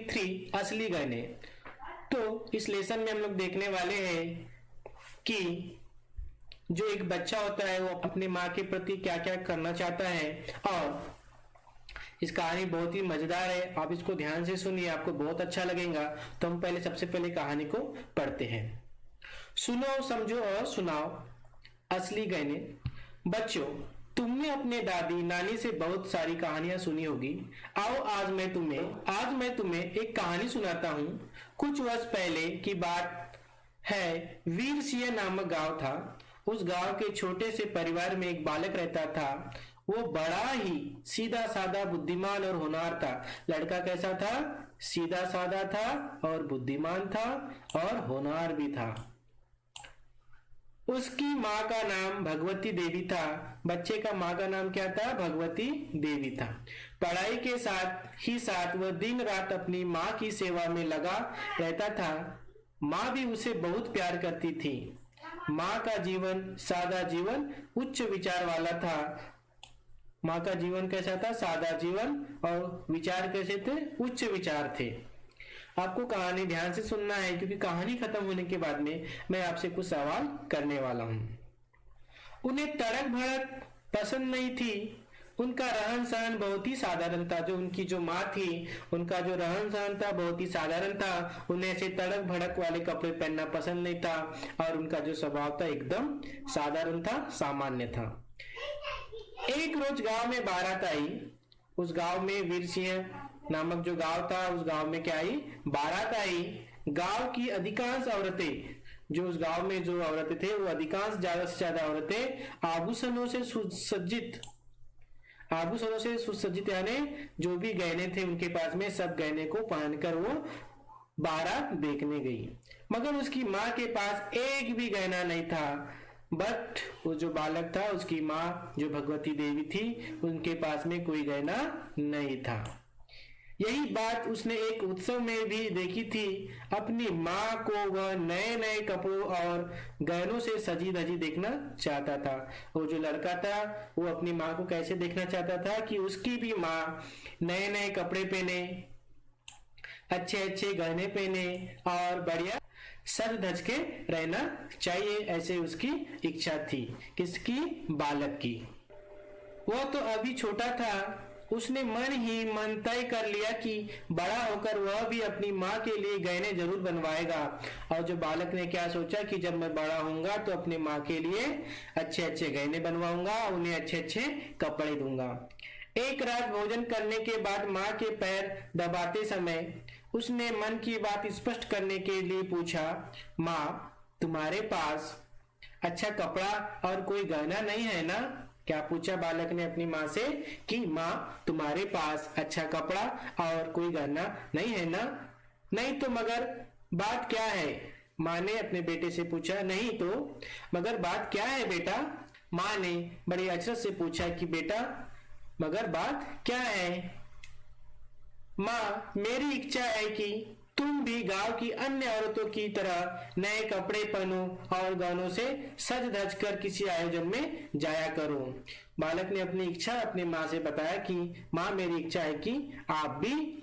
Topic 3 असली गहने। तो इस लेसन में हम लोग देखने वाले हैं कि जो एक बच्चा होता है वो अपनी माँ के प्रति क्या क्या करना चाहता है, और इस कहानी बहुत ही मजेदार है। आप इसको ध्यान से सुनिए, आपको बहुत अच्छा लगेगा। तो हम पहले सबसे पहले कहानी को पढ़ते हैं। सुनो, समझो और सुनाओ असली गहने। बच्चों, तुमने अपने दादी नानी से बहुत सारी कहानियां सुनी होगी। आओ आज मैं तुम्हें एक कहानी सुनाता हूँ। कुछ वर्ष पहले की बात है। वीर सिंह नामक गांव था। उस गांव के छोटे से परिवार में एक बालक रहता था। वो बड़ा ही सीधा साधा, बुद्धिमान और होनहार था। लड़का कैसा था? सीधा साधा था और बुद्धिमान था और होनहार भी था। उसकी माँ का नाम भगवती देवी था। बच्चे का माँ का नाम क्या था? भगवती देवी था। पढ़ाई के साथ वह दिन रात अपनी माँ की सेवा में लगा रहता था। माँ भी उसे बहुत प्यार करती थी। माँ का जीवन सादा जीवन, उच्च विचार वाला था। माँ का जीवन कैसा था? सादा जीवन, और विचार कैसे थे? उच्च विचार थे। आपको कहानी ध्यान से सुनना है, क्योंकि कहानी खत्म होने के बाद में मैं आपसे कुछ सवाल करने वाला हूं। उन्हें तड़क भड़क पसंद नहीं थी। उनका रहन सहन बहुत ही साधारण था। जो उनकी जो माँ थी, उनका जो रहन सहन था बहुत ही साधारण था। उन्हें ऐसे तड़क भड़क वाले कपड़े पहनना पसंद नहीं था, और उनका जो स्वभाव था एकदम साधारण था, सामान्य था। एक रोज गांव में बारात आई। उस गांव में वीर सिंह नामक जो गांव था, उस गांव में क्या आई? बारात आई। गांव की अधिकांश औरतें, जो उस गांव में जो औरतें थे, वो अधिकांश ज्यादा से ज्यादा औरतें आभूषणों से सुसज्जित यानी जो भी गहने थे उनके पास में, सब गहने को पहनकर वो बारात देखने गई। मगर उसकी माँ के पास एक भी गहना नहीं था। बट वो जो बालक था, उसकी माँ जो भगवती देवी थी, उनके पास में कोई गहना नहीं था। यही बात उसने एक उत्सव में भी देखी थी। अपनी माँ को वह नए नए कपड़ों और गहनों से सजी धजी देखना चाहता था। वो जो लड़का था, वो अपनी माँ को कैसे देखना चाहता था कि उसकी भी माँ नए नए कपड़े पहने, अच्छे अच्छे गहने पहने और बढ़िया सज धज के रहना चाहिए, ऐसे उसकी इच्छा थी। किसकी? बालक की। वह तो अभी छोटा था। उसने मन ही मन तय कर लिया कि बड़ा होकर वह भी अपनी माँ के लिए गहने जरूर बनवाएगा। और जो बालक ने क्या सोचा कि जब मैं बड़ा होऊंगा तो अपनी माँ के लिए अच्छे अच्छे गहने बनवाऊंगा, उन्हें अच्छे अच्छे कपड़े दूंगा। एक रात भोजन करने के बाद माँ के पैर दबाते समय उसने मन की बात स्पष्ट करने के लिए पूछा, माँ, तुम्हारे पास अच्छा कपड़ा और कोई गहना नहीं है ना? क्या पूछा बालक ने अपनी माँ से कि माँ, तुम्हारे पास अच्छा कपड़ा और कोई गहना नहीं है ना? नहीं तो मगर बात क्या है? माँ ने अपने बेटे से पूछा। नहीं तो मगर बात क्या है बेटा? माँ ने बड़ी अचरज से पूछा कि बेटा, मगर बात क्या है? माँ, मेरी इच्छा है कि तुम भी गांव की अन्य औरतों की तरह नए कपड़े पहनो और गहनों से सज धज कर किसी आयोजन में जाया करो। बालक ने अपनी इच्छा अपनी माँ से बताया कि माँ, मेरी इच्छा है कि आप भी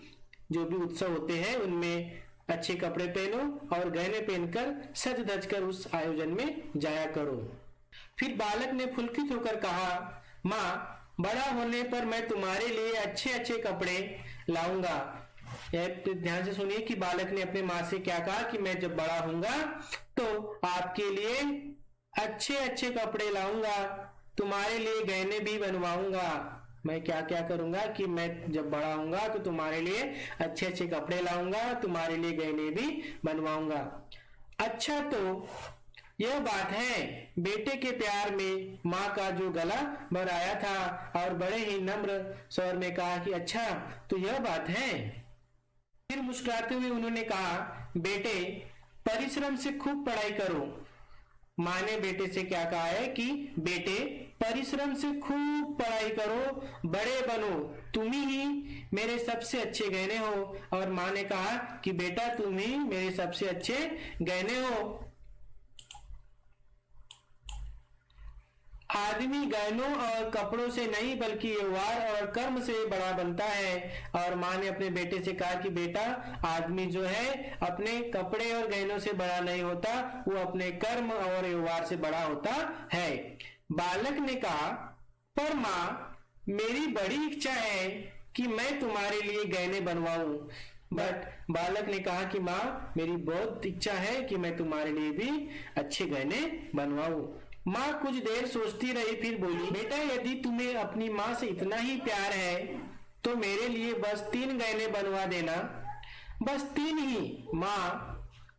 जो भी उत्सव होते हैं उनमें अच्छे कपड़े पहनो और गहने पहनकर सज धज कर उस आयोजन में जाया करो। फिर बालक ने पुलकित होकर कहा, माँ, बड़ा होने पर मैं तुम्हारे लिए अच्छे अच्छे कपड़े लाऊंगा। ध्यान से सुनिए कि बालक ने अपने माँ से क्या कहा कि मैं जब बड़ा होऊंगा तो आपके लिए अच्छे अच्छे कपड़े लाऊंगा, तुम्हारे लिए गहने भी बनवाऊंगा। मैं क्या क्या करूंगा कि मैं जब बड़ा होऊंगा तो तुम्हारे लिए अच्छे अच्छे कपड़े लाऊंगा, तुम्हारे लिए गहने भी बनवाऊंगा। अच्छा, तो यह बात है। बेटे के प्यार में माँ का जो गला भर आया था और बड़े ही नम्र स्वर में कहा कि अच्छा, तो यह बात है। फिर मुस्कुराते हुए उन्होंने कहा, बेटे, परिश्रम से खूब पढ़ाई करो। माँ ने बेटे से क्या कहा है कि बेटे, परिश्रम से खूब पढ़ाई करो, बड़े बनो, तुम ही मेरे सबसे अच्छे गहने हो। और माँ ने कहा कि बेटा, तुम ही मेरे सबसे अच्छे गहने हो। आदमी गहनों और कपड़ों से नहीं बल्कि व्यवहार और कर्म से बड़ा बनता है। और माँ ने अपने बेटे से कहा कि बेटा, आदमी जो है अपने कपड़े और गहनों से बड़ा नहीं होता, वो अपने कर्म और व्यवहार से बड़ा होता है। बालक ने कहा, पर माँ, मेरी बड़ी इच्छा है कि मैं तुम्हारे लिए गहने बनवाऊं। बट बालक ने कहा कि माँ, मेरी बहुत इच्छा है कि मैं तुम्हारे लिए भी अच्छे गहने बनवाऊं। माँ कुछ देर सोचती रही, फिर बोली, बेटा, यदि तुम्हें अपनी माँ से इतना ही प्यार है तो मेरे लिए बस 3 गहने बनवा देना। बस 3 ही माँ,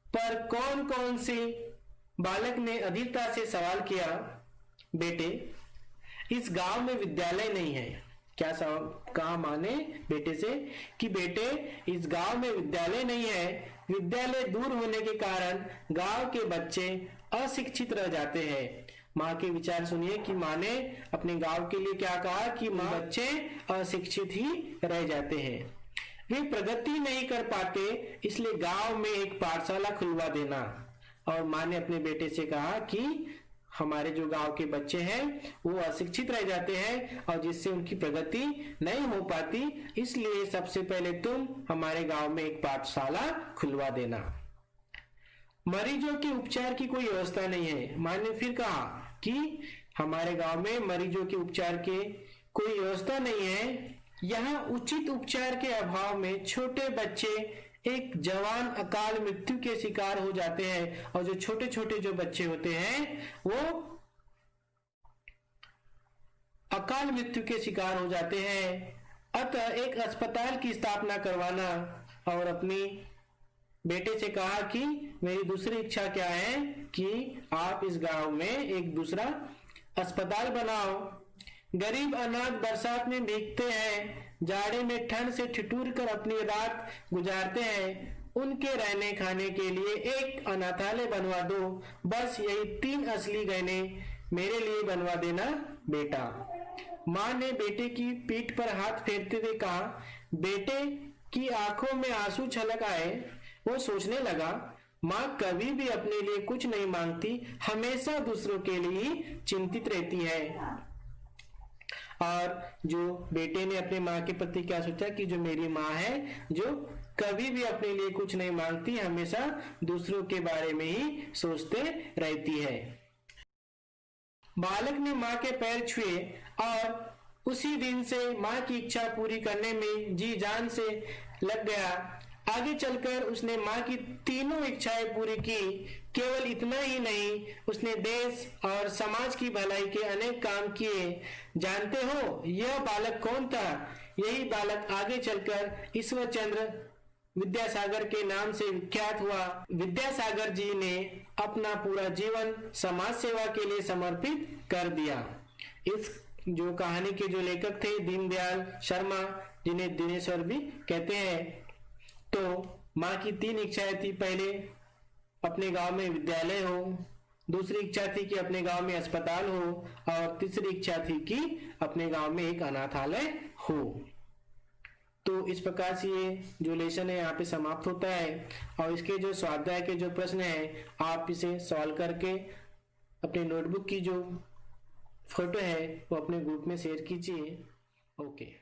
पर कौन कौन से? बालक ने अधीरता से सवाल किया। बेटे, इस गांव में विद्यालय नहीं है। क्या कहा माँ ने बेटे से कि बेटे, इस गांव में विद्यालय नहीं है। विद्यालय दूर होने के कारण गांव के बच्चे अशिक्षित रह जाते हैं। माँ के विचार सुनिए कि माँ ने अपने गांव के लिए क्या कहा कि माँ, बच्चे अशिक्षित ही रह जाते हैं, वे प्रगति नहीं कर पाते, इसलिए गांव में एक पाठशाला खुलवा देना। और माँ ने अपने बेटे से कहा कि हमारे जो गांव के बच्चे हैं वो अशिक्षित रह जाते हैं और जिससे उनकी प्रगति नहीं हो पाती, इसलिए सबसे पहले तुम हमारे गांव में एक पाठशाला खुलवा देना। मरीजों के उपचार की कोई व्यवस्था नहीं है। माँ ने फिर कहा कि हमारे गांव में मरीजों के उपचार के कोई व्यवस्था नहीं है। यहाँ उचित उपचार के अभाव में छोटे बच्चे एक जवान अकाल मृत्यु के शिकार हो जाते हैं और जो छोटे छोटे जो बच्चे होते हैं वो अकाल मृत्यु के शिकार हो जाते हैं। अतः एक अस्पताल की स्थापना करवाना। और अपनी बेटे से कहा कि मेरी दूसरी इच्छा क्या है कि आप इस गांव में एक दूसरा अस्पताल बनाओ। गरीब अनाथ बरसात में भीगते हैं, जाड़े में ठंड से ठिठुर कर अपनी रात गुजारते हैं, उनके रहने खाने के लिए एक अनाथालय बनवा दो। बस यही 3 असली गहने मेरे लिए बनवा देना बेटा। माँ ने बेटे की पीठ पर हाथ फेरते हुए कहा। बेटे की आंखों में आंसू छलक आए। वो सोचने लगा, माँ कभी भी अपने लिए कुछ नहीं मांगती, हमेशा दूसरों के लिए चिंतित रहती है। और जो बेटे ने अपने माँ के प्रति क्या सोचा कि जो मेरी माँ है जो कभी भी अपने लिए कुछ नहीं मांगती, हमेशा दूसरों के बारे में ही सोचते रहती है। बालक ने माँ के पैर छुए और उसी दिन से माँ की इच्छा पूरी करने में जी जान से लग गया। आगे चलकर उसने माँ की तीनों इच्छाएं पूरी की। केवल इतना ही नहीं, उसने देश और समाज की भलाई के अनेक काम किए। जानते हो यह बालक कौन था? यही बालक आगे चलकर ईश्वर चंद्र विद्यासागर के नाम से विख्यात हुआ। विद्यासागर जी ने अपना पूरा जीवन समाज सेवा के लिए समर्पित कर दिया। इस जो कहानी के जो लेखक थे दीनदयाल शर्मा, जिन्हें दिनेश्वर भी कहते हैं। तो माँ की 3 इच्छाएं थी। पहले अपने गांव में विद्यालय हो, दूसरी इच्छा थी कि अपने गांव में अस्पताल हो और तीसरी इच्छा थी कि अपने गांव में एक अनाथालय हो। तो इस प्रकार से ये जो लेसन है यहाँ पे समाप्त होता है। और इसके जो स्वाध्याय के जो प्रश्न है आप इसे सॉल्व करके अपने नोटबुक की जो फोटो है वो अपने ग्रुप में शेयर कीजिए। ओके।